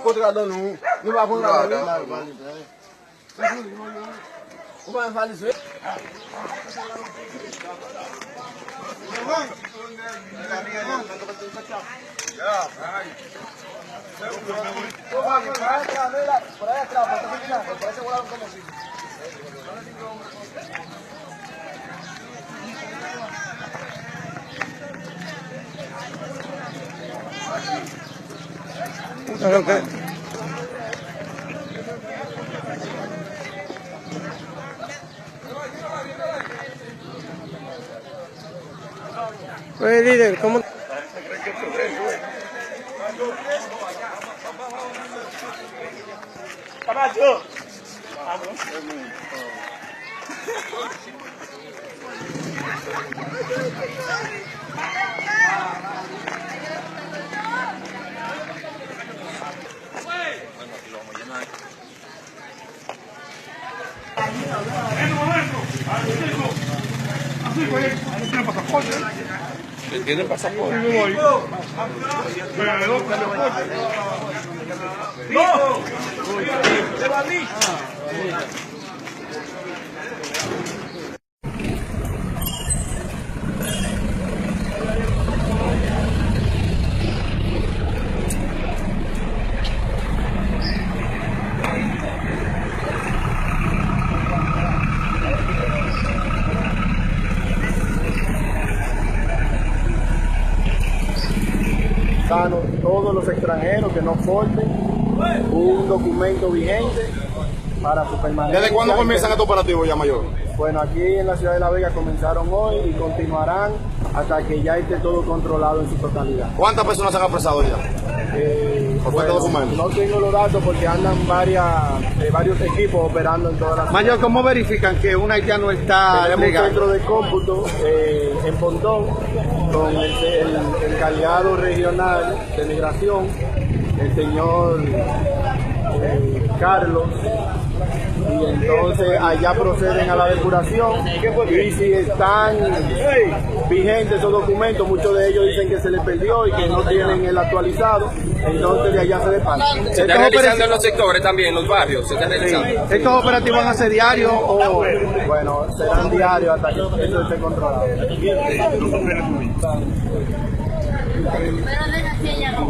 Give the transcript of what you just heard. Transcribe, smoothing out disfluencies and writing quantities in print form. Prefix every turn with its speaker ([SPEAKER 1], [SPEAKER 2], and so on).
[SPEAKER 1] Controlador não vai controlar. O vai fazer isso?
[SPEAKER 2] Okay. Oye, líder, ¿cómo?
[SPEAKER 3] Camacho.
[SPEAKER 2] ¿Tiene pasaporte?
[SPEAKER 1] Todos los extranjeros que no porten un documento vigente para su permanencia.
[SPEAKER 4] ¿Desde cuándo comienzan estos operativos ya, mayor?
[SPEAKER 1] Bueno, aquí en la ciudad de La Vega comenzaron hoy y continuarán hasta que ya esté todo controlado en su totalidad.
[SPEAKER 4] ¿Cuántas personas se han apresado ya?
[SPEAKER 1] Bueno, no tengo los datos porque andan varios equipos operando en todas las...
[SPEAKER 2] Mayor, ¿cómo verifican que un haitiano está
[SPEAKER 1] Tenemos
[SPEAKER 2] legal?
[SPEAKER 1] un centro de cómputo en Pontón con el encargado regional de migración, el señor Carlos, y entonces allá proceden a la depuración y si están vigentes esos documentos, muchos de ellos dicen que se les perdió y que no tienen el actualizado, entonces de allá se despachan.
[SPEAKER 5] ¿Se está realizando en los sectores también, en los barrios? ¿Se está realizando?
[SPEAKER 2] ¿Estos operativos van a ser diarios o...?
[SPEAKER 1] Bueno, serán diarios hasta que eso esté controlado.
[SPEAKER 6] Pero deja que ella no.